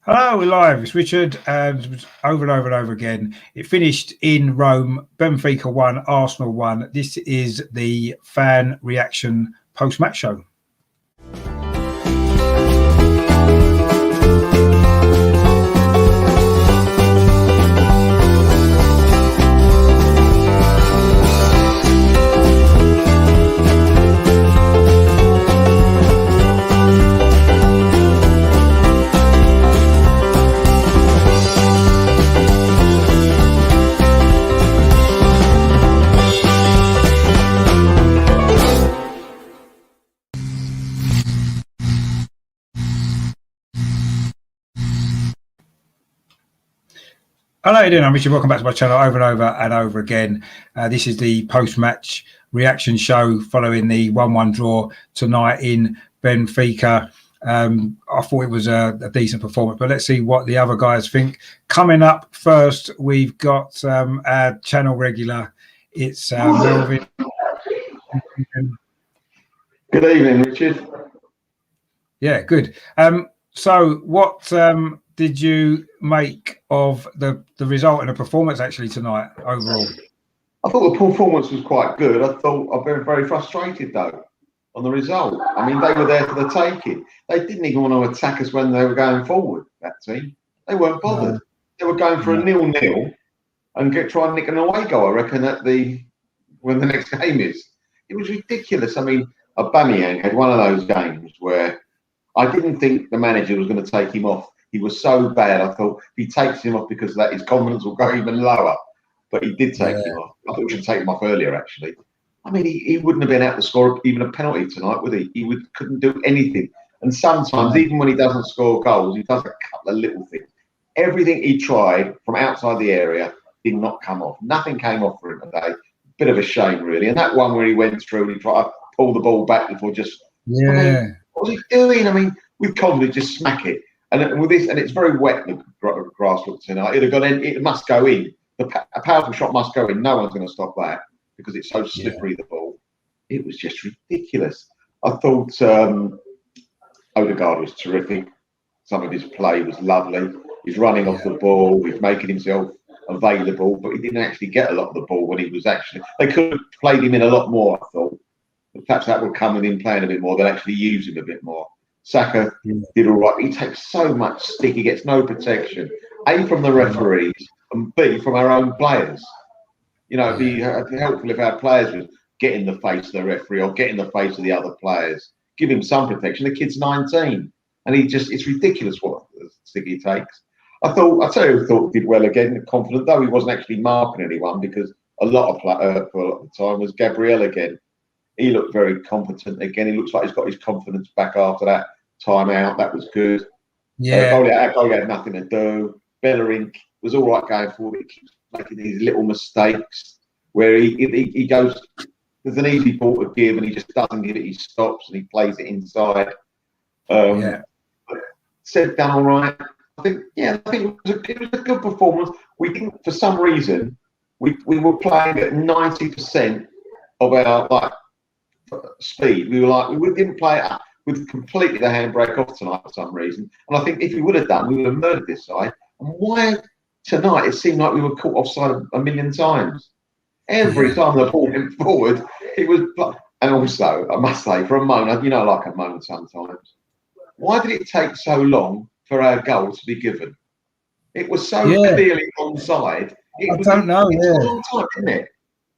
Hello, we're live. It's Richard, and over and over and over again. It finished in Rome. Benfica won, Arsenal won. This is the fan reaction post-match show. Hello, how you doing? I'm Richard. Welcome back to my channel over and over and over again. This is the post-match reaction show following the 1-1 draw tonight in Benfica. I thought it was a decent performance, but let's see what the other guys think. Coming up first, we've got our channel regular. It's Melvin. Good evening, Richard. Yeah, good. So what did you make of the result and the performance actually tonight overall? I thought the performance was quite good. I thought I've been very frustrated though on the result. I mean, they were there for the taking. They didn't even want to attack us when they were going forward, that team. They weren't bothered. No. They were going for a 0-0 and try and nick an away goal, I reckon, when the next game is. It was ridiculous. I mean, Aubameyang had one of those games where I didn't think the manager was going to take him off. He was so bad. I thought if he takes him off because of that, his confidence will go even lower. But he did take him off. I thought we should take him off earlier, actually. I mean, he wouldn't have been able to score even a penalty tonight, would he? He couldn't do anything. And sometimes, even when he doesn't score goals, he does a couple of little things. Everything he tried from outside the area did not come off. Nothing came off for him today. Bit of a shame, really. And that one where he went through and he tried to pull the ball back before just... Yeah. I mean, what was he doing? I mean, with confidence, just smack it. And with this, and it's very wet, the grass looks tonight. It must go in. A powerful shot must go in. No one's going to stop that because it's so slippery, the ball. It was just ridiculous. I thought Odegaard was terrific. Some of his play was lovely. He's running off the ball. He's making himself available, but he didn't actually get a lot of the ball when he was actually... They could have played him in a lot more, I thought. But perhaps that would come with him playing a bit more. They'll actually use him a bit more. Saka did all right. He takes so much stick. He gets no protection. A, from the referees, and B, from our own players. You know, it'd be helpful if our players would get in the face of the referee or get in the face of the other players. Give him some protection. The kid's 19. And it's ridiculous what stick he takes. I tell you who thought did well again, confident, though he wasn't actually marking anyone because for a lot of the time was Gabriel again. He looked very competent again. He looks like he's got his confidence back after that time out. That was good. Yeah. Goalie had nothing to do. Bellerin was all right going forward. He keeps making these little mistakes where he goes, there's an easy ball to give and he just doesn't give it. He stops and he plays it inside. Said done all right. I think it was a good performance. We didn't, for some reason, we were playing at 90% of our speed. We didn't play it with completely the handbrake off tonight for some reason. And I think if we would have done, we would have murdered this side. And why tonight it seemed like we were caught offside a million times. Every time the ball went forward, it was. And also, I must say, for a moment, I like a moment sometimes. Why did it take so long for our goal to be given? It was so clearly onside. I don't know. It took a long time, didn't it?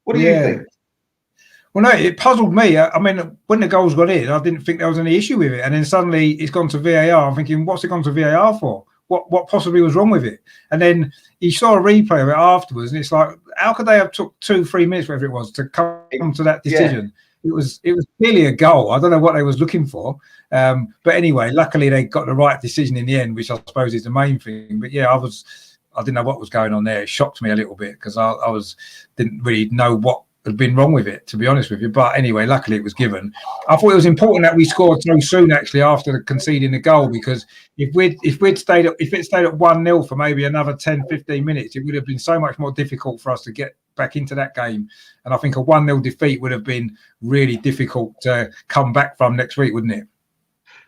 What do you think? Well, no, it puzzled me. I mean, when the goals got in, I didn't think there was any issue with it. And then suddenly it's gone to VAR. I'm thinking, what's it gone to VAR for? What possibly was wrong with it? And then you saw a replay of it afterwards, and it's like, how could they have took 2-3 minutes, whatever it was, to come to that decision? It was clearly a goal. I don't know what they was looking for. But anyway, luckily they got the right decision in the end, which I suppose is the main thing. But yeah, I didn't know what was going on there. It shocked me a little bit because I didn't really know what had been wrong with it, to be honest with you. But anyway, luckily it was given. I thought it was important that we scored so soon actually after conceding the goal, because if it stayed at 1-0 for maybe another 10-15 minutes, it would have been so much more difficult for us to get back into that game. And I think a 1-0 defeat would have been really difficult to come back from next week, wouldn't it?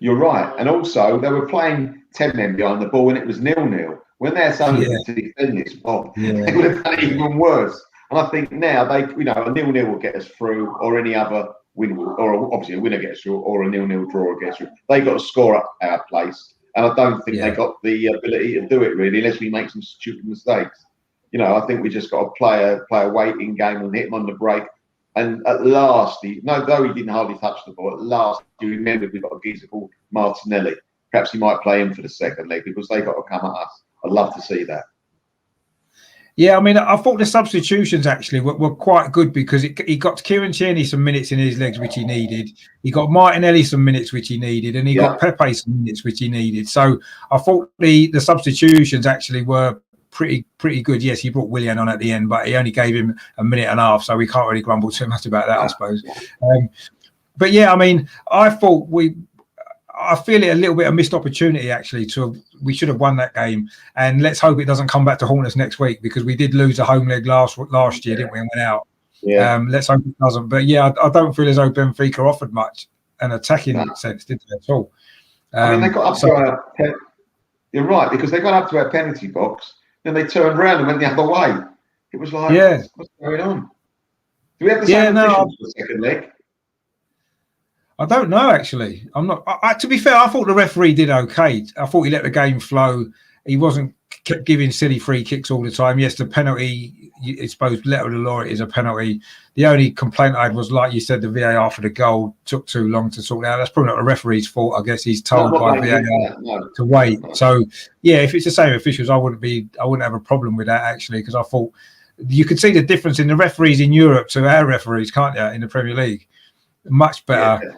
You're right. And also, they were playing 10 men behind the ball and it was 0-0. When they're so looking to defend this, Bob, they would have done it even worse. And I think now a 0-0 will get us through, or any other win, or obviously a winner gets through, or a 0-0 draw gets through. They got to score up our place. And I don't think they got the ability to do it, really, unless we make some stupid mistakes. I think we just got to play a waiting game and hit him on the break. And at last, though he didn't hardly touch the ball, at last, you remember we've got a geezer called Martinelli. Perhaps he might play him for the second leg because they got to come at us. I'd love to see that. Yeah, I mean, I thought the substitutions actually were quite good because he got Kieran Tierney some minutes in his legs, which he needed. He got Martinelli some minutes, which he needed, and he got Pepe some minutes, which he needed. So I thought the substitutions actually were pretty good. Yes, he brought Willian on at the end, but he only gave him a minute and a half, so we can't really grumble too much about that, I suppose. But yeah, I mean, I feel it a little bit of missed opportunity actually. We should have won that game, and let's hope it doesn't come back to haunt us next week because we did lose a home leg last year, didn't we? And went out. Yeah. Let's hope it doesn't. But yeah, I don't feel as though Benfica offered much an attacking sense, did they, at all? I mean, they got up to our. You're right, because they got up to our penalty box, then they turned around and went the other way. It was like, what's going on? Do we have the same officials for the second leg? I don't know, actually. I'm not. To be fair, I thought the referee did okay. I thought he let the game flow. He wasn't kept giving silly free kicks all the time. Yes, the penalty, I suppose, letter of the law, it is a penalty. The only complaint I had was, like you said, the VAR for the goal took too long to sort out. That's probably not the referee's fault. I guess he's told by VAR to wait. So yeah, if it's the same officials, I wouldn't have a problem with that actually, because I thought you could see the difference in the referees in Europe to our referees, can't you, in the Premier League? Much better.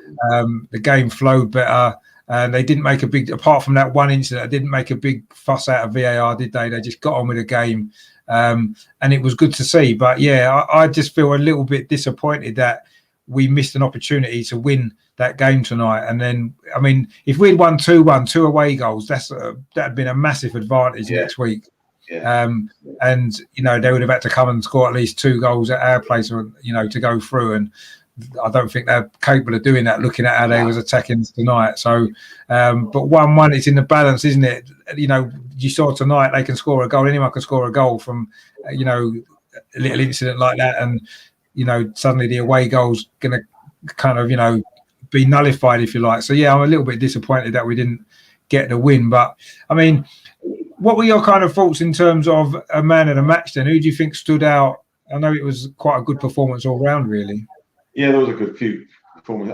The game flowed better, and they didn't make apart from that one incident, they didn't make a big fuss out of VAR, did they? They just got on with the game, and it was good to see. But yeah, I just feel a little bit disappointed that we missed an opportunity to win that game tonight. And then, I mean, if we'd won 2-1, 2 away goals, that'd been a massive advantage next week. And they would have had to come and score at least 2 goals at our place, or to go through. And I don't think they're capable of doing that, looking at how they was attacking us tonight. So, but 1-1, it's in the balance, isn't it? You saw tonight they can score a goal. Anyone can score a goal from, a little incident like that, and suddenly the away goal's going to kind of be nullified, if you like. So yeah, I'm a little bit disappointed that we didn't get the win. But I mean, what were your kind of thoughts in terms of a man of the match then? Who do you think stood out? I know it was quite a good performance all round, really. Yeah, there was a good few performances.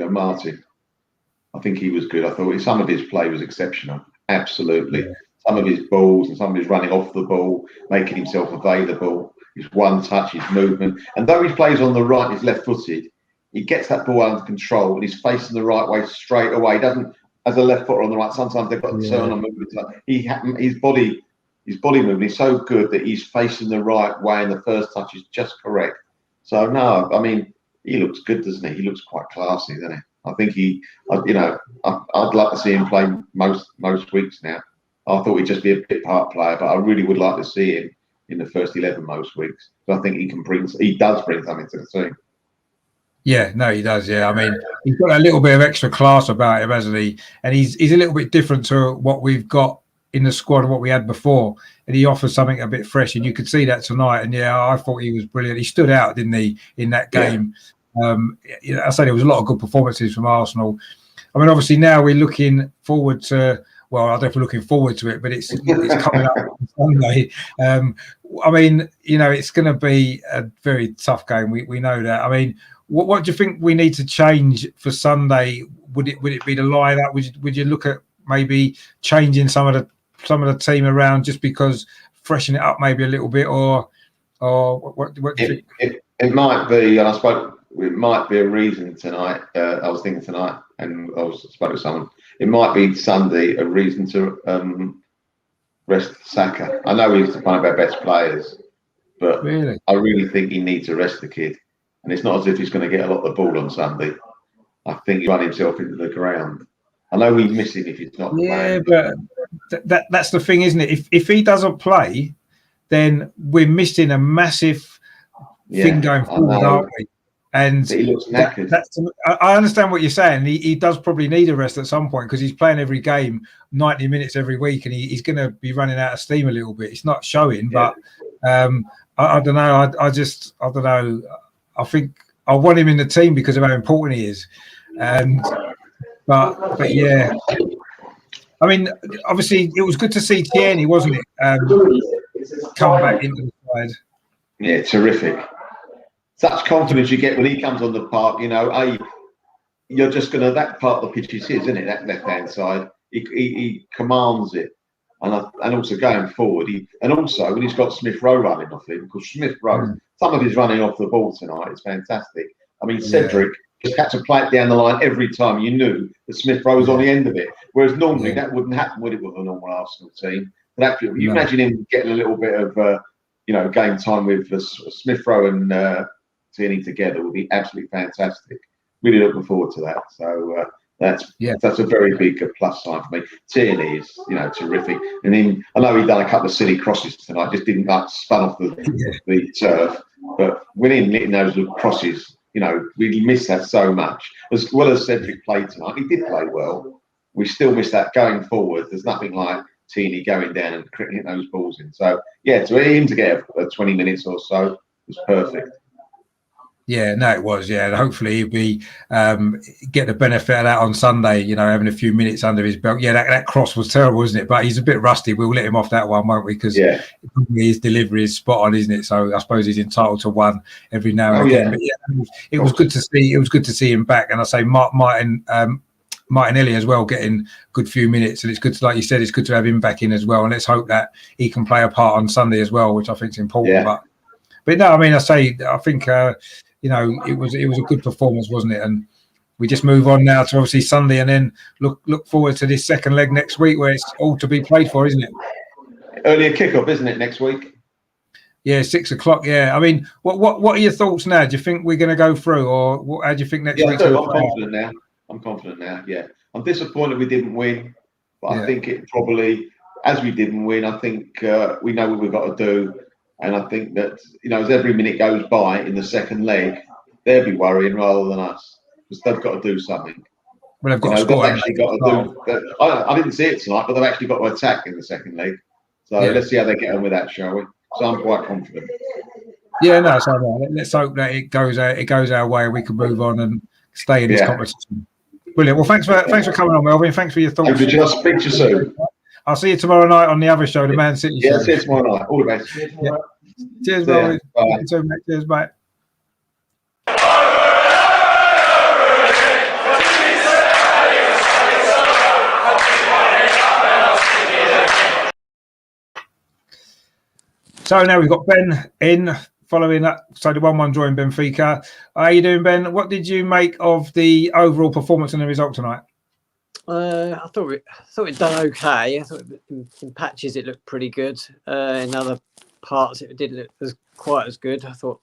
Martin. I think he was good. I thought some of his play was exceptional. Absolutely. Yeah. Some of his balls and some of his running off the ball, making himself available, his one touch, his movement. And though he plays on the right, he's left-footed, he gets that ball under control and he's facing the right way straight away. He doesn't, as a left footer on the right, sometimes they've got to turn on movement. His body movement is so good that he's facing the right way and the first touch is just correct. So no, I mean, he looks good, doesn't he? He looks quite classy, doesn't he? I think I'd like to see him play most weeks now. I thought he'd just be a bit part player, but I really would like to see him in the first 11 most weeks. So I think he does bring something to the team. Yeah, no, he does. Yeah, I mean, he's got a little bit of extra class about him, hasn't he? And he's a little bit different to what we've got in the squad and what we had before, and he offers something a bit fresh, and you could see that tonight. And yeah, I thought he was brilliant. He stood out, didn't he, in that game? I say there was a lot of good performances from Arsenal. I mean, obviously now we're looking forward to. Well, I don't know if we're looking forward to it, but it's coming up on Sunday. I mean, it's going to be a very tough game. We know that. I mean, what do you think we need to change for Sunday? Would it be the lineup? Would you look at maybe changing some of the team around just because freshen it up maybe a little bit, or what do you think? It might be, and it might be a reason tonight. I was thinking tonight, and I spoke to someone. It might be Sunday a reason to rest Saka. I know he's one of our best players, but really? I really think he needs to rest the kid. And it's not as if he's going to get a lot of the ball on Sunday. I think he'll run himself into the ground. I know we miss him if he's not playing. But that's the thing, isn't it? If he doesn't play, then we're missing a massive thing going forward, aren't we? And he looks knackered. I understand what you're saying. He does probably need a rest at some point because he's playing every game 90 minutes every week, and he's going to be running out of steam a little bit. It's not showing, but I don't know. I don't know. I think I want him in the team because of how important he is. But yeah, I mean, obviously it was good to see Tierney, wasn't it? Come back into the side. Yeah, terrific. Such confidence you get when he comes on the park. You're just going to, that part of the pitch is his, isn't it? That left-hand side. He commands it. And also going forward, also when he's got Smith Rowe running off him, because Smith Rowe, some of his running off the ball tonight is fantastic. I mean, Cedric just had to play it down the line every time. You knew that Smith Rowe was on the end of it, whereas normally that wouldn't happen, would it, with a normal Arsenal team? But actually, you imagine him getting a little bit of game time with Smith Rowe and Tierney together would be absolutely fantastic. Really looking forward to that. So that's a very big plus sign for me. Tierney is terrific, and then I know he done a couple of silly crosses tonight. Just didn't spun off the turf, but winning hitting those crosses, we miss that so much. As well as Cedric played tonight, he did play well. We still miss that going forward. There's nothing like Tierney going down and hitting those balls in. So to him to get 20 minutes or so was perfect. Yeah, no, it was. Yeah, and hopefully he'll be get the benefit of that on Sunday. Having a few minutes under his belt. Yeah, that cross was terrible, wasn't it? But he's a bit rusty. We'll let him off that one, won't we? Because his delivery is spot on, isn't it? So I suppose he's entitled to one every now and again. But it was good to see. It was good to see him back. And I say Martinelli as well, getting a good few minutes, and it's good to, like you said, it's good to have him back in as well. And let's hope that he can play a part on Sunday as well, which I think is important. But no, I mean, I think. It was a good performance, wasn't it? And we just move on now to obviously Sunday, and then look forward to this second leg next week, where it's all to be played for, isn't it? Earlier kickoff, isn't it, next week? Yeah, 6 o'clock. Yeah, I mean, what are your thoughts now? Do you think we're going to go through, or how do you think next week? I'm confident now. Yeah, I'm disappointed we didn't win, but I think it probably, as we didn't win, I think we know what we've got to do. And I think that, as every minute goes by in the second leg, they'll be worrying rather than us, because they've got to do something. Well, they've got to score. Actually got to do. I didn't see it tonight, but they've actually got to attack in the second leg. So let's see how they get on with that, shall we? So I'm quite confident. Yeah, no, so let's hope that it goes our way, and we can move on and stay in this competition. Brilliant. Well, thanks for coming on, Melvin. Thanks for your thoughts. Hope you speak to you soon. I'll see you tomorrow night on the other show, the Man City show. See you tomorrow night. All the best. Cheers, Melvin. Cheers, mate. So now we've got Ben in following that. So the 1-1 draw in Benfica. How are you doing, Ben? What did you make of the overall performance and the result tonight? I thought it done okay. I thought in patches it looked pretty good. In other parts it didn't look quite as good. I thought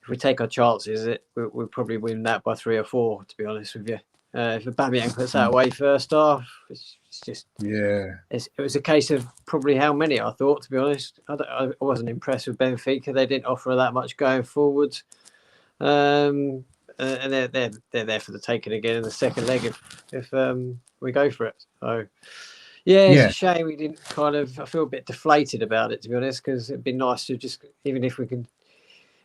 if we take our chances, we'll probably win that by 3 or 4. To be honest with you, if Aubameyang puts that away first half, it's just it was a case of probably how many. I thought, to be honest, I wasn't impressed with Benfica. They didn't offer that much going forwards. And they're there for the taking again in the second leg if we go for it. So it's a shame we didn't I feel a bit deflated about it, to be honest, because it'd be nice to just, even if we can,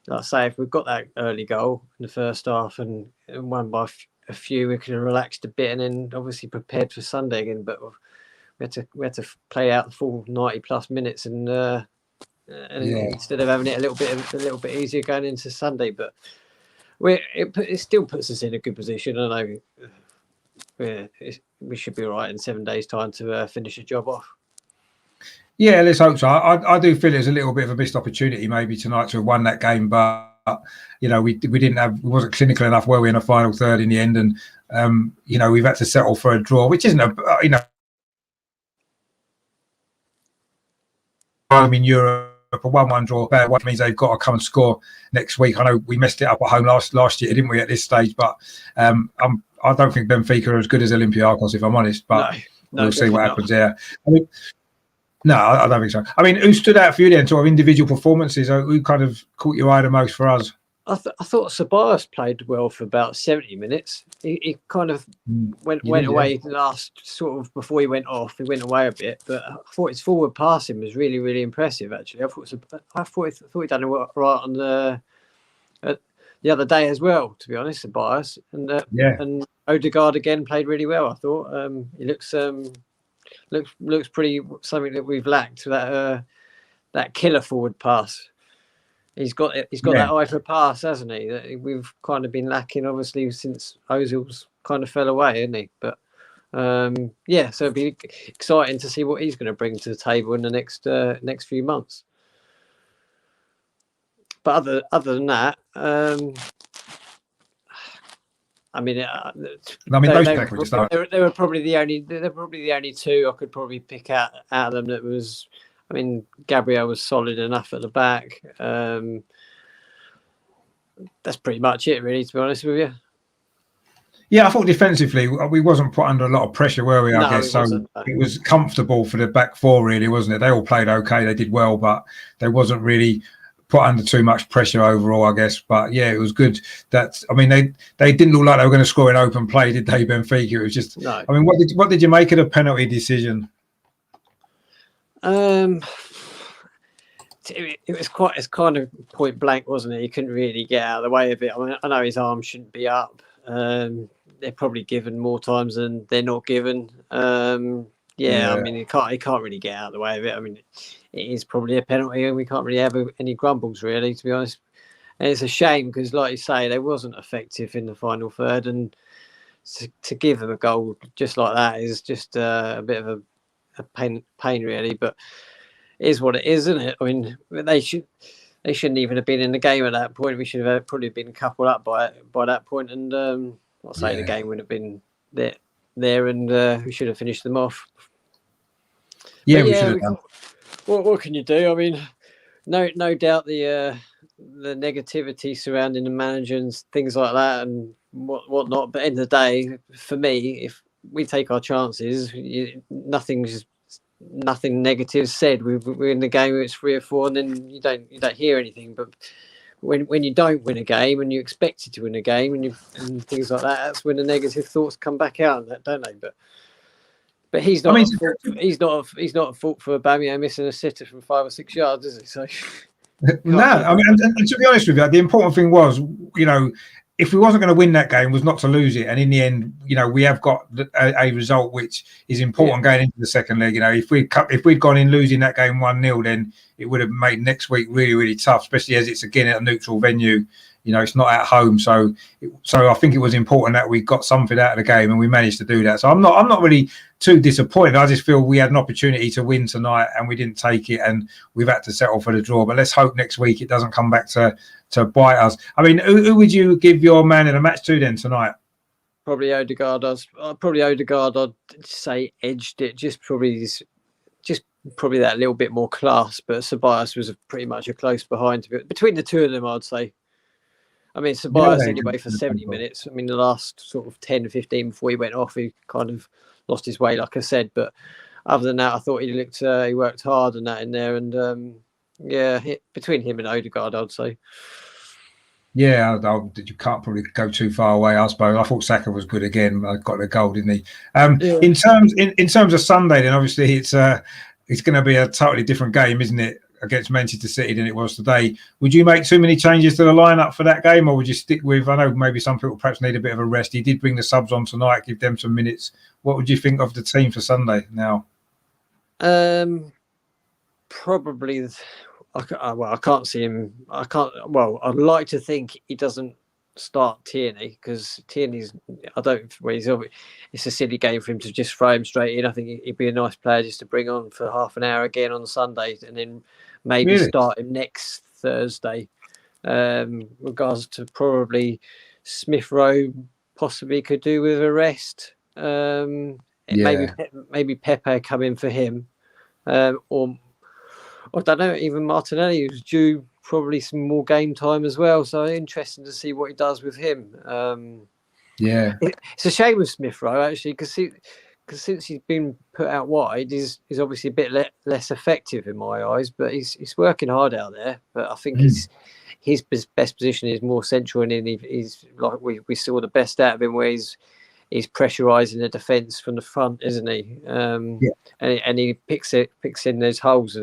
like I say, if we've got that early goal in the first half and won by a few, we can relax a bit and then obviously prepared for Sunday again. But we had to play out the full 90 plus minutes and instead of having it a little bit easier going into Sunday, but. It still puts us in a good position. I know we should be all right in 7 days' time to finish the job off. Yeah, let's hope so. I do feel there's a little bit of a missed opportunity maybe tonight to have won that game, but we wasn't clinical enough, were we, in a final third in the end, and we've had to settle for a draw, which isn't in Europe. A 1-1 draw, what means they've got to come and score next week. I know we messed it up at home last year, didn't we, at this stage? But I don't think Benfica are as good as Olympiacos, if I'm honest. But we'll see what happens there. I mean, no, I don't think so. I mean, who stood out for you then, sort of individual performances? Who kind of caught your eye the most for us? I thought Ceballos played well for about 70 minutes. He kind of went away last sort of before he went off. He went away a bit, but I thought his forward passing was really, really impressive. Actually, I thought he done it right on the other day as well. To be honest, Ceballos and Odegaard again played really well. I thought he looks pretty something that we've lacked, that killer forward pass. He's got that eye for pass, hasn't he? That we've kind of been lacking, obviously, since Ozil's kind of fell away, hasn't he? But so it'd be exciting to see what he's going to bring to the table in the next few months. But other than that, they were probably the only two I could probably pick out of them that was. I mean, Gabriel was solid enough at the back. That's pretty much it, really, to be honest with you. Yeah, I thought defensively we wasn't put under a lot of pressure, were we? I guess so. It was comfortable for the back four, really, wasn't it? They all played okay. They did well, but they wasn't really put under too much pressure overall, I guess. But yeah, it was good. They didn't look like they were going to score in open play, did they, Benfica? It was just. No. I mean, what did you make of the penalty decision? It's kind of point blank, wasn't it? He couldn't really get out of the way of it. I mean, I know his arm shouldn't be up. They're probably given more times than they're not given. I mean, he can't really get out of the way of it. I mean, it is probably a penalty, and we can't really have any grumbles, really, to be honest. And it's a shame because, like you say, they wasn't effective in the final third, and to give them a goal just like that is just a bit of a pain really, but it is what it is, isn't it? I mean, they shouldn't even have been in the game at that point. We should have probably been coupled up by that point, and the game would have been there, and we should have finished them off. Yeah, we should have done. What can you do? I mean, no doubt the negativity surrounding the manager and things like that, and whatnot. But at the end of the day, for me, if we take our chances, nothing negative said. We're in the game, it's 3 or 4, and then you don't hear anything. But when you don't win a game and you expect it to win a game and things like that, that's when the negative thoughts come back out, don't they? But he's not. He's not at fault for Aubameyang missing a sitter from 5 or 6 yards, is he? So no, I mean, and to be honest with you, the important thing was, if we wasn't going to win that game, was not to lose it. And in the end, we have got a result which is important going into the second leg. If we'd gone in losing that game 1-0, then it would have made next week really, really tough, especially as it's again at a neutral venue. It's not at home, so I think it was important that we got something out of the game, and we managed to do that. So I'm not really too disappointed. I just feel we had an opportunity to win tonight, and we didn't take it, and we've had to settle for the draw. But let's hope next week it doesn't come back to bite us. I mean, who would you give your man in the match to then tonight? Probably Odegaard. I'd say edged it. Just probably that little bit more class. But Ceballos was pretty much a close behind. Between the two of them, I'd say. I mean, Ceballos anyway for 70 minutes. I mean, the last sort of 10 to 15 before he went off, he kind of lost his way, like I said. But other than that, I thought he worked hard and that in there. And between him and Odegaard, I'd say. Yeah, you can't probably go too far away, I suppose. I thought Saka was good again. Got the goal, didn't he? In terms of Sunday, then obviously it's going to be a totally different game, isn't it, against Manchester City than it was today. Would you make too many changes to the lineup for that game, or would you stick with? I know maybe some people perhaps need a bit of a rest. He did bring the subs on tonight, give them some minutes. What would you think of the team for Sunday now? Probably. I can't see him. I'd like to think he doesn't start Tierney, because Tierney's. It's a silly game for him to just throw him straight in. I think he'd be a nice player just to bring on for half an hour again on Sunday, and then maybe start him next Thursday. Regards to probably Smith Rowe, possibly could do with a rest. Maybe Pepe come in for him, or I don't know, even Martinelli, who's due probably some more game time as well. So interesting to see what he does with him. It's a shame with Smith Rowe, actually, because because since he's been put out wide, he's obviously a bit less effective in my eyes. But he's working hard out there. But I think his best position is more central, and he's like we saw the best out of him where he's pressurising the defence from the front, isn't he? And he picks in those holes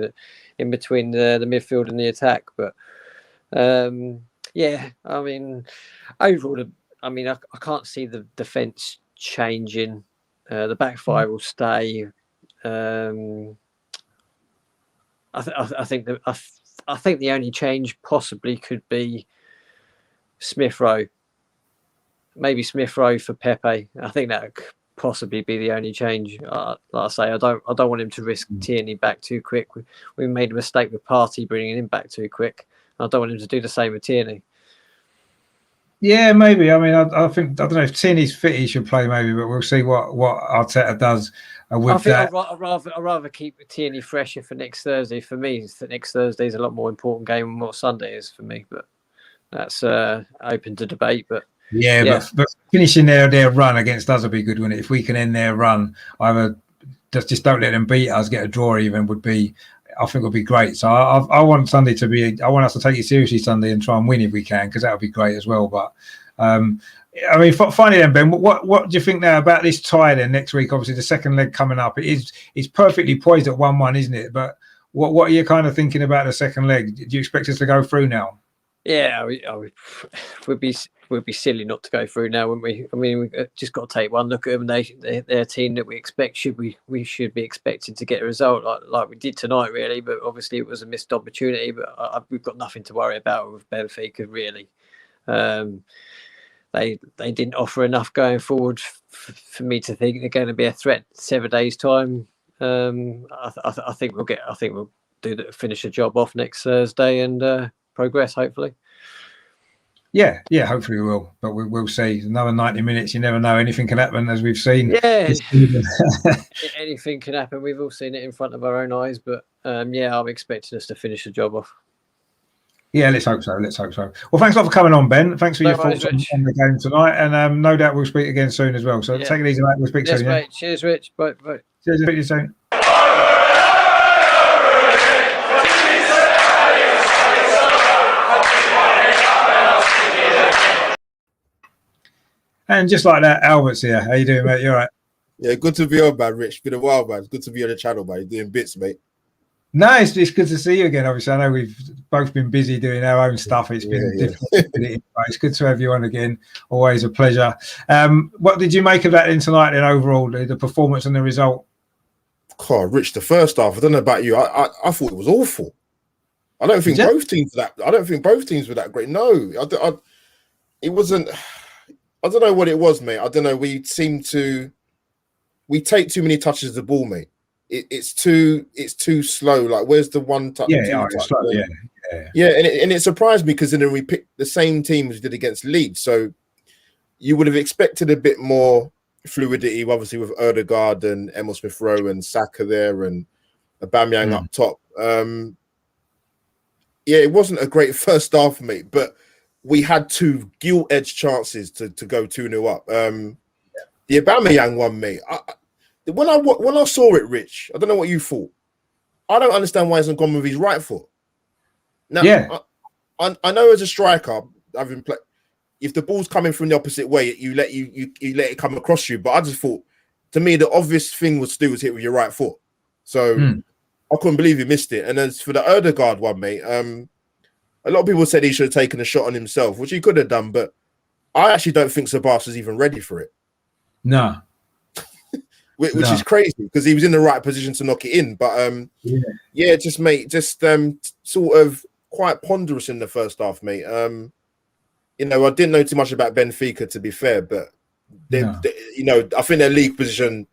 in between the midfield and the attack. But yeah, I mean, overall, I can't see the defence changing. The back five will stay. I think the only change possibly could be Smith Rowe. Maybe Smith Rowe for Pepe. I think that could possibly be the only change. Like I say, I don't want him to risk Tierney back too quick. We made a mistake with Partey bringing him back too quick. I don't want him to do the same with Tierney. Yeah, maybe. I mean, I think, I don't know if Tierney's fit, he should play maybe, but we'll see what Arteta does with that. I'd rather keep Tierney fresher for next Thursday. For me, next Thursday is a lot more important game than what Sunday is for me. But that's open to debate. But but finishing their run against us would be good, wouldn't it? If we can end their run, either just don't let them beat us, get a draw even would be, I think, would be great. So I want Sunday to be, I want us to take it seriously Sunday and try and win if we can, because that would be great as well. But I mean, finally then, Ben, what do you think now about this tie then next week? Obviously the second leg coming up, it's perfectly poised at 1-1, isn't it? But what are you kind of thinking about the second leg? Do you expect us to go through now? Yeah, we'd be silly not to go through now, wouldn't we? I mean, we've just got to take one look at them. They're a team that we expect we should be expected to get a result like we did tonight, really. But obviously, it was a missed opportunity. But we've got nothing to worry about with Benfica, really. They didn't offer enough going forward for me to think they're going to be a threat 7 days' time. I think we'll finish the job off next Thursday and progress, hopefully. Yeah, hopefully we will. But we'll see. Another 90 minutes, you never know. Anything can happen, as we've seen. Yeah, anything can happen. We've all seen it in front of our own eyes. But I'm expecting us to finish the job off. Yeah, let's hope so. Well, thanks a lot for coming on, Ben. Thanks for your thoughts on the game tonight. And no doubt we'll speak again soon as well. So take it easy, mate. We'll speak soon. Mate. Cheers, Rich. Bye. Cheers, speak to you soon. And just like that, Albert's here. How you doing, mate? You all right? Yeah, good to be on, man, Rich. Been a while, man. It's good to be on the channel, man. You're doing bits, mate. No, it's good to see you again. Obviously, I know we've both been busy doing our own stuff. It's been difficult. It's good to have you on again. Always a pleasure. What did you make of that tonight then overall, the performance and the result? God, Rich, the first half, I don't know about you. I thought it was awful. I don't think both teams were that great. No, it wasn't. I don't know what it was, mate. I don't know. We take too many touches of the ball, mate. It's too slow. Like, where's the one touch? It's slow. Yeah, and it surprised me because then we picked the same team as we did against Leeds. So you would have expected a bit more fluidity, obviously with Odegaard and Emil Smith Rowe and Saka there and Aubameyang up top. It wasn't a great first half, mate, but we had two gilt-edged chances to go 2-0 up. The Aubameyang one, mate. When I saw it, Rich, I don't know what you thought. I don't understand why he hasn't gone with his right foot. Now, I know as a striker, if the ball's coming from the opposite way, you let it come across you. But I just thought, to me, the obvious thing was to do was hit with your right foot. So I couldn't believe he missed it. And as for the Odegaard one, mate, a lot of people said he should have taken a shot on himself, which he could have done, but I actually don't think Sebastian's even ready for it. No. which is crazy because he was in the right position to knock it in. But sort of quite ponderous in the first half, mate. I didn't know too much about Benfica, to be fair, but I think their league position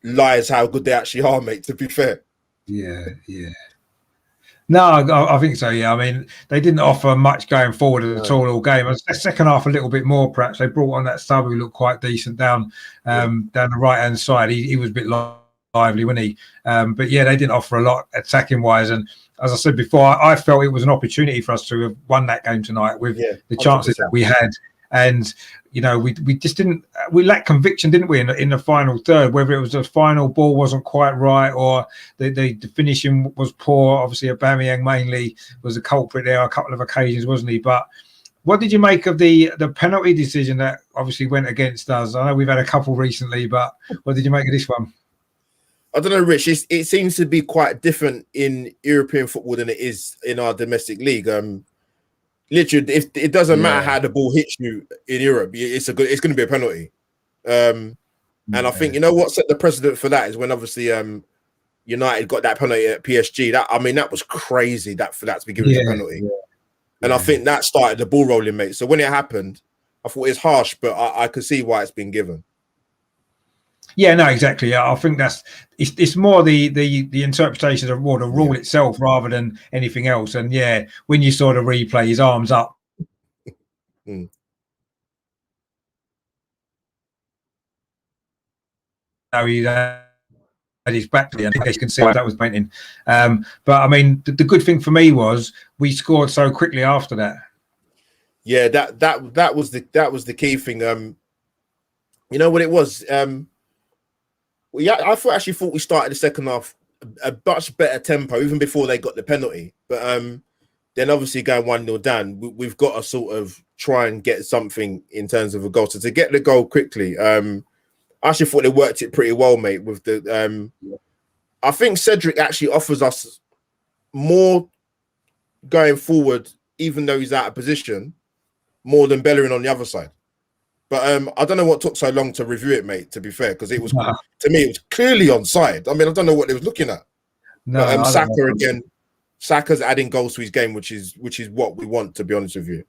lies how good they actually are, mate, to be fair. Yeah. No, I think so. Yeah, I mean, they didn't offer much going forward at all game. The second half a little bit more, perhaps. They brought on that sub who looked quite decent down the right hand side. He was a bit lively, wasn't he? But they didn't offer a lot attacking wise. And as I said before, I felt it was an opportunity for us to have won that game tonight with the chances that we had. and we just didn't. We lacked conviction, didn't we, in the final third? Whether it was the final ball wasn't quite right, or the finishing was poor. Obviously, Aubameyang mainly was a culprit there on a couple of occasions, wasn't he? But what did you make of the penalty decision that obviously went against us? I know we've had a couple recently, but what did you make of this one? I don't know, Rich. It seems to be quite different in European football than it is in our domestic league. Literally, if it doesn't matter how the ball hits you in Europe, it's going to be a penalty. And I think what set the precedent for that is when obviously United got that penalty at PSG. That was crazy for that to be given as a penalty. Yeah. And I think that started the ball rolling, mate. So when it happened, I thought it's harsh, but I could see why it's been given. Yeah, no, exactly. I think it's more the interpretation of the rule itself rather than anything else. And when you saw the replay, his arms up. Now he had his back to the end. I guess you can see that was painting. But I mean, the good thing for me was we scored so quickly after that. Yeah, that was the key thing. You know what it was? I actually thought we started the second half a much better tempo, even before they got the penalty. But then obviously going 1-0 down, we've got to sort of try and get something in terms of a goal. So to get the goal quickly, I actually thought they worked it pretty well, mate. With the, I think Cedric actually offers us more going forward, even though he's out of position, more than Bellerin on the other side. But I don't know what took so long to review it, mate, to be fair, because it was, to me, it was clearly onside. I mean, I don't know what they was looking at. No, but Saka again, Saka's adding goals to his game, which is what we want, to be honest with you.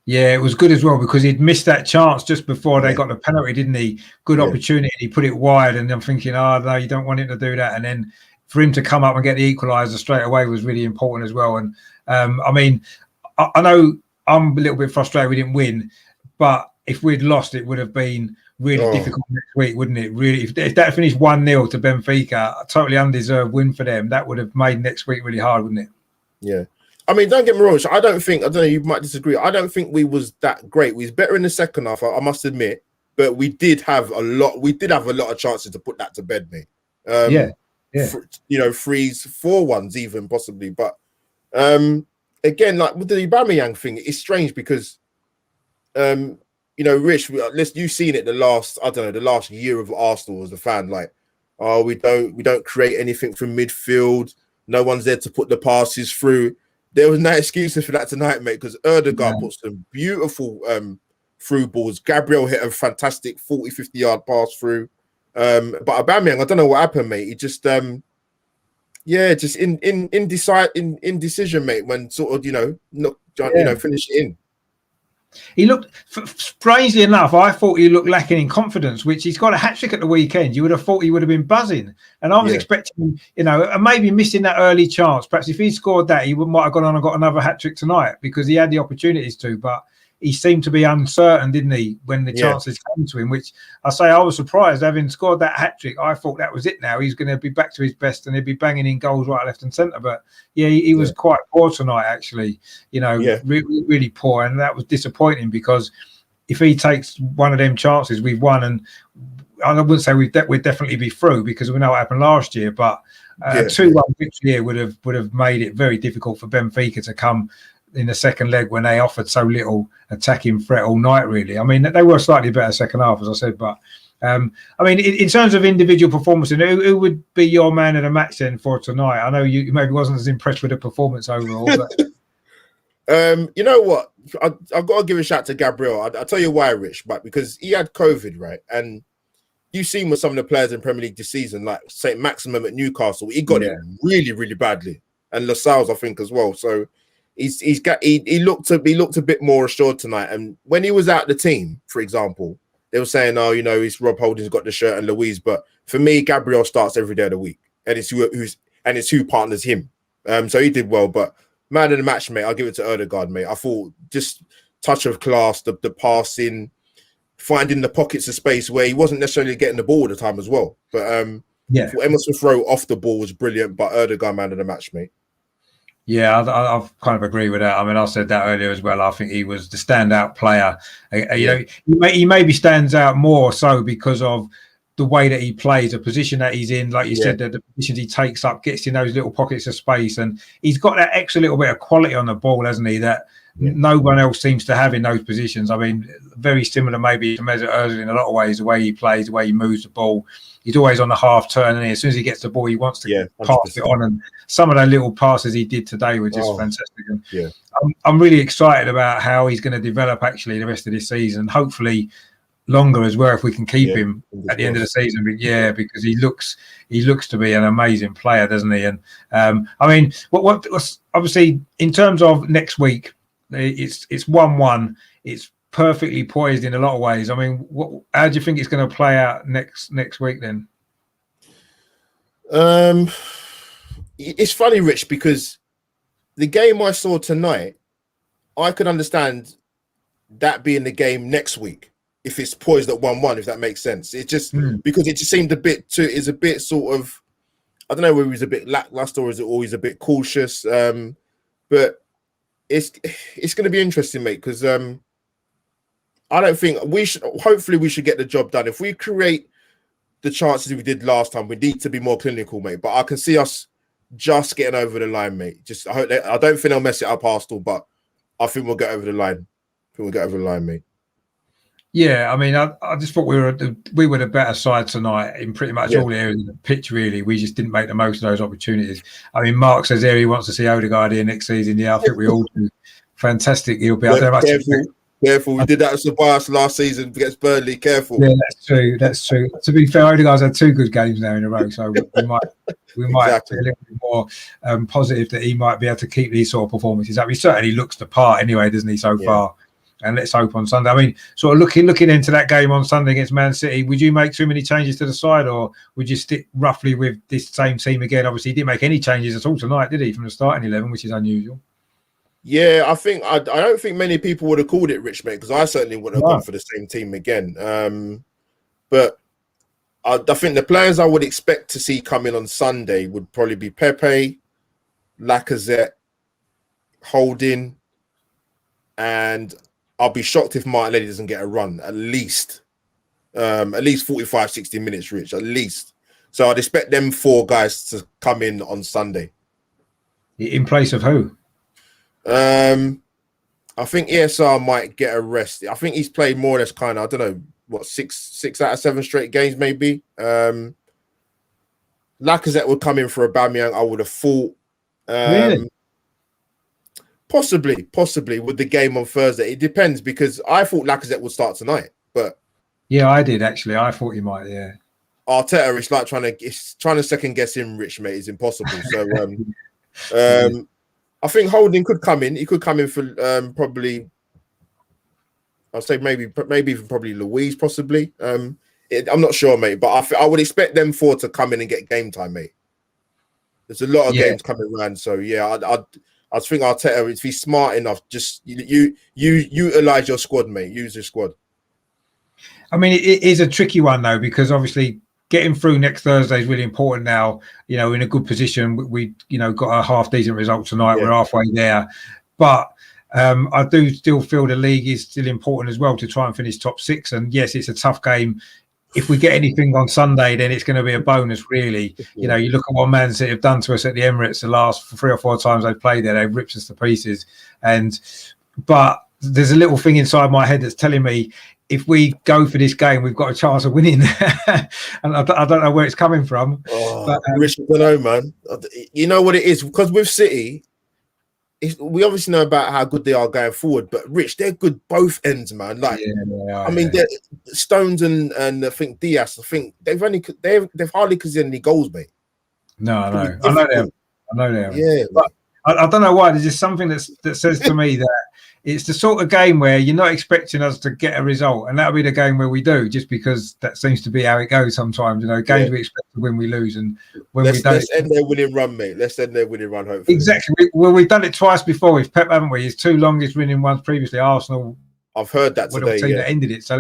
Yeah, it was good as well because he'd missed that chance just before they got the penalty, didn't he? Good opportunity. He put it wide, and I'm thinking, no, you don't want him to do that. And then for him to come up and get the equaliser straight away was really important as well. And I mean, I know I'm a little bit frustrated we didn't win, but if we'd lost, it would have been really difficult next week, wouldn't it? Really, if that finished 1-0 to Benfica, a totally undeserved win for them, that would have made next week really hard, wouldn't it? Yeah. I mean, don't get me wrong. I don't know, you might disagree. I don't think we was that great. We was better in the second half, I must admit, but we did have a lot of chances to put that to bed, mate. You know, 3s, 4-1s even possibly. But again, like with the Aubameyang thing, it's strange because you know, Rich, you've seen it the last year of Arsenal as a fan. Like, we don't create anything from midfield. No one's there to put the passes through. There was no excuses for that tonight, mate, because Ødegaard put some beautiful through balls. Gabriel hit a fantastic 40, 50-yard pass through. But Aubameyang, I don't know what happened, mate. He just just indecision, mate, when sort of, finish it in. He looked, strangely enough, I thought he looked lacking in confidence, which he's got a hat-trick at the weekend. You would have thought he would have been buzzing. And I was expecting, and maybe missing that early chance. Perhaps if he scored that, he might have gone on and got another hat-trick tonight because he had the opportunities to. But he seemed to be uncertain, didn't he, when the chances came to him, which I was surprised. Having scored that hat-trick, I thought that was it now. He's going to be back to his best and he'll be banging in goals right, left and centre. But, he was quite poor tonight, actually, really, really poor. And that was disappointing because if he takes one of them chances, we've won. And I wouldn't say we'd definitely be through because we know what happened last year. But a 2-1 victory here would have made it very difficult for Benfica to come in the second leg when they offered so little attacking threat all night, really. I mean, they were slightly better second half, as I said, but I mean, in terms of individual performance, who would be your man of the match then for tonight? I know you maybe wasn't as impressed with the performance overall, but you know what? I've got to give a shout to Gabriel. I'll tell you why, Rich, but because he had COVID, right? And you've seen with some of the players in Premier League this season, like St. Maximum at Newcastle, he got it really, really badly, and Lascelles, I think, as well. So he looked a bit more assured tonight. And when he was out the team, for example, they were saying, it's Rob Holding's got the shirt and Louise. But for me, Gabriel starts every day of the week, and it's who partners him. So he did well. But man of the match, mate, I'll give it to Ødegaard, mate. I thought just touch of class, the passing, finding the pockets of space where he wasn't necessarily getting the ball all the time as well. But for Emerson Throw off the ball was brilliant. But Ødegaard, man of the match, mate. Yeah, I've kind of agree with that. I mean, I said that earlier as well. I think he was the standout player. You know, he maybe stands out more so because of the way that he plays, the position that he's in. Like you said, the positions he takes up, gets in those little pockets of space, and he's got that extra little bit of quality on the ball, hasn't he? That no one else seems to have in those positions. I mean, very similar maybe to Mesut Ozil in a lot of ways, the way he plays, the way he moves the ball. He's always on the half turn, and as soon as he gets the ball, he wants to pass it on. And some of those little passes he did today were just fantastic. And I'm really excited about how he's going to develop actually the rest of this season. Hopefully longer as well if we can keep him at the end of the season. But because he looks to be an amazing player, doesn't he? And I mean, what's obviously in terms of next week, it's 1-1. It's perfectly poised in a lot of ways. I mean, how do you think it's going to play out next week then? It's funny, Rich, because the game I saw tonight, I could understand that being the game next week if it's poised at 1-1, if that makes sense. It just because it just seemed a bit sort of, I don't know whether he's a bit lackluster or is it always a bit cautious. But it's going to be interesting, mate, because I don't think hopefully we should get the job done. If we create the chances we did last time, we need to be more clinical, mate. But I can see us just getting over the line, mate. I don't think they'll mess it up, Arsenal, but I think we'll get over the line. Mate. Yeah, I mean, I just thought we were the better side tonight in pretty much all areas of the pitch, really. We just didn't make the most of those opportunities. I mean, Mark says there he wants to see Odegaard here next season. Yeah, I think we all do. Fantastic. He'll be. Careful. We did that at Tobias last season against Burnley. Careful. Yeah, that's true. To be fair, Odegaard's had 2 good games now in a row, so we might be a little bit more positive that he might be able to keep these sort of performances up. He certainly looks the part anyway, doesn't he, so far? And let's hope on Sunday. I mean, sort of looking into that game on Sunday against Man City, would you make too many changes to the side, or would you stick roughly with this same team again? Obviously, he didn't make any changes at all tonight, did he, from the starting 11, which is unusual. Yeah, I think I don't think many people would have called it, Rich, mate, because I certainly wouldn't have gone for the same team again. But I think the players I would expect to see coming on Sunday would probably be Pepe, Lacazette, Holding, and I'll be shocked if Martinelli doesn't get a run at least 45, 60 minutes, Rich, at least. So I'd expect them 4 guys to come in on Sunday. In place of who? I think ESR might get a rest. I think he's played more or less kind of, I don't know, 6 out of 7 straight games, maybe. Lacazette would come in for Aubameyang, I would have thought. Really? Possibly with the game on Thursday. It depends, because I thought Lacazette would start tonight, but yeah, I did actually. I thought he might. Yeah, Arteta is like trying to second guess him, Rich, mate. It's impossible. So, I think Holding could come in. He could come in for probably. I'll say maybe even probably Louise, possibly. I'm not sure, mate, but I would expect them 4 to come in and get game time, mate. There's a lot of games coming around, so yeah, I think Arteta, if he's smart enough, just you utilize your squad, mate. Use your squad. I mean, it is a tricky one though, because obviously getting through next Thursday is really important now. You know, in a good position. We got a half decent result tonight. Yeah. We're halfway there, but I do still feel the league is still important as well to try and finish top 6. And yes, it's a tough game. If we get anything on Sunday, then it's going to be a bonus, really. Yeah. You know, you look at what Man City have done to us at the Emirates the last 3 or 4 times they've played there. They've ripped us to pieces. But there's a little thing inside my head that's telling me if we go for this game, we've got a chance of winning. And I don't know where it's coming from. But, Rich, I don't know, man. You know what it is? Because with City, we obviously know about how good they are going forward, but Rich, they're good both ends, man. Like, I mean, Stones and I think Diaz, I think they've hardly conceded any goals, mate. No, I know they have. Yeah, but I don't know why. There's just something that says to me that it's the sort of game where you're not expecting us to get a result, and that'll be the game where we do, just because that seems to be how it goes sometimes. You know, games we expect to win, we lose, and when we don't, let's end their winning run, mate. Let's end their winning run, hopefully. Exactly. Well, we've done it twice before with Pep, haven't we? His 2 longest winning ones previously. Arsenal. I've heard that today. The team that ended it. So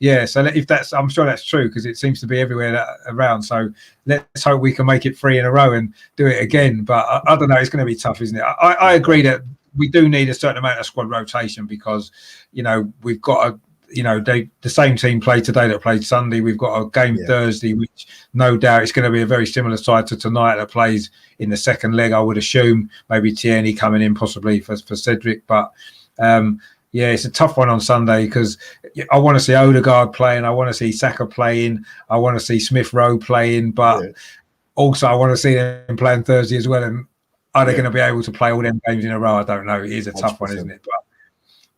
Yeah, so if that's, I'm sure that's true because it seems to be everywhere around. So let's hope we can make it 3 in a row and do it again. But I don't know, it's going to be tough, isn't it? I agree that we do need a certain amount of squad rotation because, we've got the same team played today that played Sunday. We've got a game Thursday, which no doubt is going to be a very similar side to tonight that plays in the second leg, I would assume. Maybe Tierney coming in possibly for Cedric. But yeah, it's a tough one on Sunday because I want to see Odegaard playing. I want to see Saka playing. I want to see Smith Rowe playing. But also I want to see them playing Thursday as well. And are they going to be able to play all them games in a row? I don't know. It is a tough 100%. One, isn't it?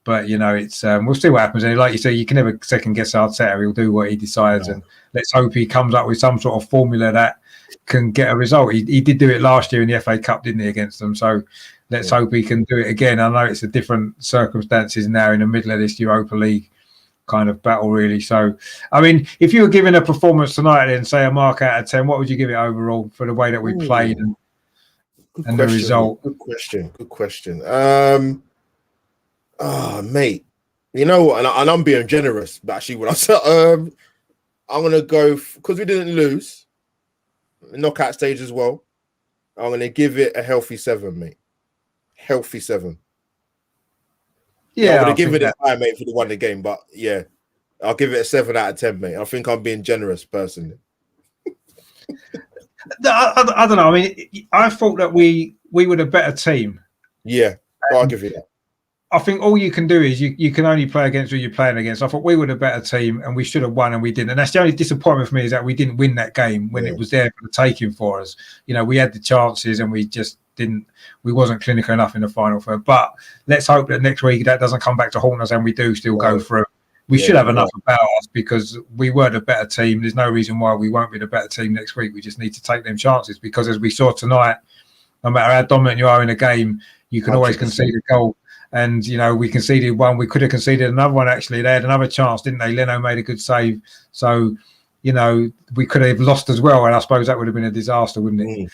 But it's we'll see what happens. And like you say, you can never second guess Arteta. He'll do what he decides, and let's hope he comes up with some sort of formula that can get a result. He did do it last year in the FA Cup, didn't he, against them? So let's hope he can do it again. I know it's a different circumstances now in the middle of this Europa League kind of battle, really. So, I mean, if you were giving a performance tonight and say a mark out of 10, what would you give it overall for the way that we played and the result? Good question. Mate, you know what? And I'm being generous, but actually, when I said I'm gonna go because we didn't lose knockout stage as well. I'm gonna give it a healthy 7, mate. Healthy 7. Yeah, I'm gonna give it a high, mate, for the won the game, but yeah, I'll give it a 7 out of 10, mate. I think I'm being generous personally. I don't know. I mean, I thought that we were the better team. Yeah, I'll give you that. I think all you can do is you can only play against who you're playing against. I thought we were the better team and we should have won and we didn't. And that's the only disappointment for me is that we didn't win that game when it was there for the taking for us. We had the chances and we just didn't. We wasn't clinical enough in the final third. But let's hope that next week that doesn't come back to haunt us and we do still go through. We should have enough about us because we were the better team. There's no reason why we won't be the better team next week. We just need to take them chances because as we saw tonight, no matter how dominant you are in a game, you can 100%. Always concede a goal. And, we conceded one. We could have conceded another one, actually. They had another chance, didn't they? Leno made a good save. So, we could have lost as well. And I suppose that would have been a disaster, wouldn't it?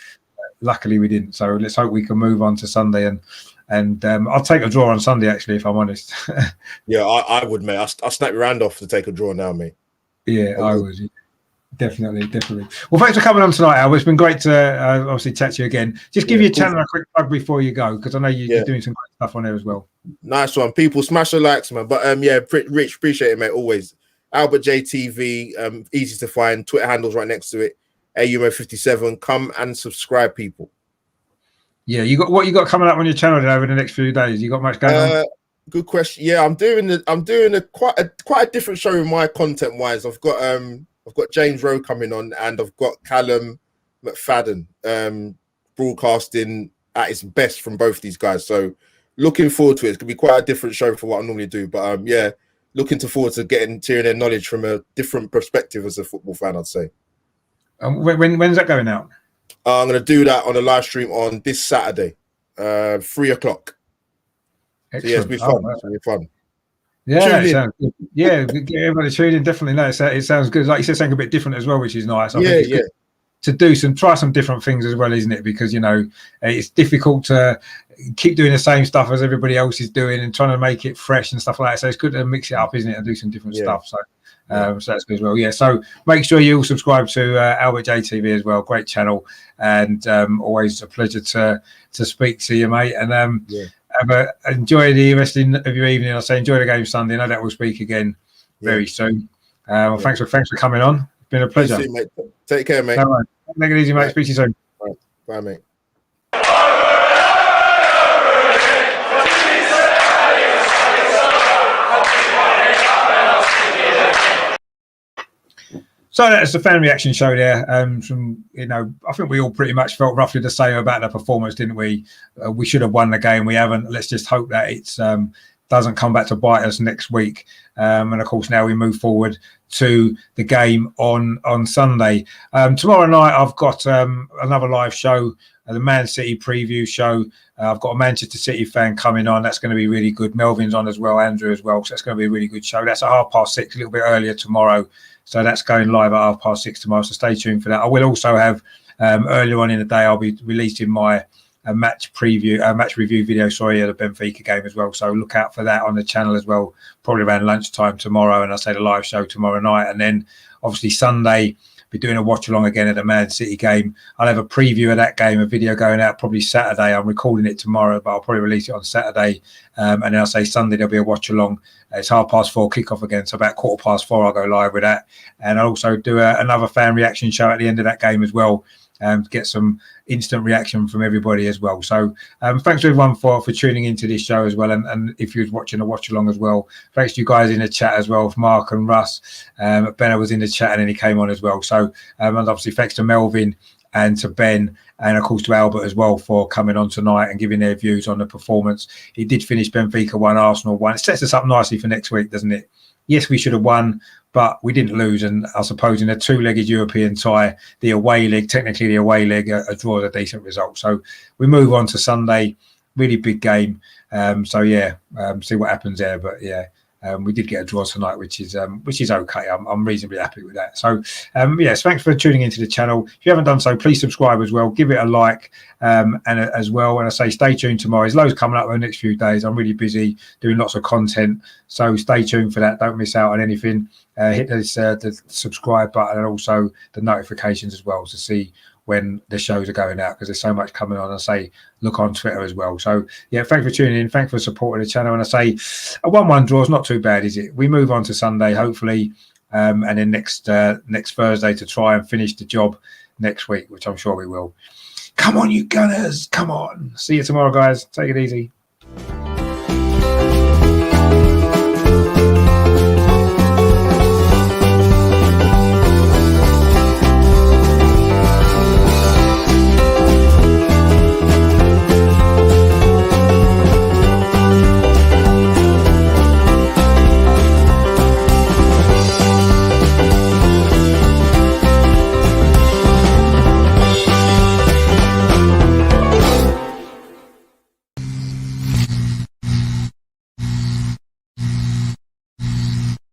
Luckily, we didn't. So let's hope we can move on to Sunday. And I'll take a draw on Sunday, actually, if I'm honest. Yeah, I would, mate. I'll snap your hand off to take a draw now, mate. Yeah, I would. Definitely. Well, thanks for coming on tonight, Al. It's been great to obviously chat to you again. Just give your channel a quick plug before you go, because I know you're doing some great stuff on there as well. Nice one. People, smash the likes, man. But Rich, appreciate it, mate. Always. Albert JTV, easy to find. Twitter handles right next to it. AUMO57. Come and subscribe, people. Yeah, what you got coming up on your channel over the next few days? You got much going on? Good question. Yeah, I'm doing quite a different show in my content wise. I've got James Rowe coming on, and I've got Callum McFadden broadcasting at its best from both these guys. So looking forward to it. It's gonna be quite a different show from what I normally do. But looking forward to hearing their knowledge from a different perspective as a football fan, I'd say. When's that going out? I'm gonna do that on a live stream on this Saturday, 3 o'clock. So yeah, it'll be fun. It'll be fun. Yeah, it sounds good. Yeah, get everybody tune in. Definitely, no, it sounds good. Like you said, something a bit different as well, which is nice. I think it's good to try some different things as well, isn't it? Because it's difficult to keep doing the same stuff as everybody else is doing and trying to make it fresh and stuff like that. So it's good to mix it up, isn't it, and do some different stuff. So, so that's good as well. Yeah. So make sure you all subscribe to Albert JTV as well. Great channel, and always a pleasure to speak to you, mate. And enjoy the rest of your evening. I'll say enjoy the game Sunday. I know that we'll speak again very soon. Thanks for coming on. It's been a pleasure. You too, mate. Take care, mate. Right. Take it easy, mate. Speak to you soon. Right. Bye, mate. So that's the fan reaction show there. I think we all pretty much felt roughly the same about the performance, didn't we? We should have won the game. We haven't. Let's just hope that it doesn't come back to bite us next week. And of course, now we move forward to the game on Sunday. Tomorrow night, I've got another live show, the Man City preview show. I've got a Manchester City fan coming on. That's going to be really good. Melvin's on as well, Andrew as well. So that's going to be a really good show. That's at 6:30, a little bit earlier tomorrow. So that's going live at 6:30 tomorrow. So stay tuned for that. I will also have earlier on in the day, I'll be releasing my a match preview, a match review video, sorry, of the Benfica game as well. So look out for that on the channel as well, probably around lunchtime tomorrow. And I say the live show tomorrow night. And then obviously Sunday, be doing a watch along again at the Man City game. I'll have a preview of that game, a video going out probably Saturday. I'm recording it tomorrow, but I'll probably release it on Saturday. And then I'll say Sunday there'll be a watch along. It's 4:30 kickoff again, so about 4:15 I'll go live with that. And I'll also do another fan reaction show at the end of that game as well, to get some instant reaction from everybody as well. So thanks to everyone for tuning into this show as well. And if you was watching a watch along as well, thanks to you guys in the chat as well, Mark and Russ. Benno was in the chat and then he came on as well. So and obviously thanks to Melvin and to Ben and of course to Albert as well for coming on tonight and giving their views on the performance. He did finish Benfica 1, Arsenal 1. It sets us up nicely for next week, doesn't it? Yes, we should have won, but we didn't lose. And I suppose in a two-legged European tie, the away leg, technically the away leg, a draw is a decent result. So we move on to Sunday, really big game. See what happens there. But yeah, we did get a draw tonight, which is okay. I'm reasonably happy with that. So yes, thanks for tuning into the channel. If you haven't done so, please subscribe as well. Give it a like as well. And I say stay tuned tomorrow. There's loads coming up over the next few days. I'm really busy doing lots of content, so stay tuned for that. Don't miss out on anything. Hit the subscribe button and also the notifications as well to see when the shows are going out, because there's so much coming on. I say look on Twitter as well. So yeah, thanks for tuning in, thanks for supporting the channel. And I say a 1-1 draw is not too bad, is it? We move on to Sunday hopefully, and then next Thursday to try and finish the job next week, which I'm sure we will. Come on, you Gunners, come on. See you tomorrow, guys. Take it easy.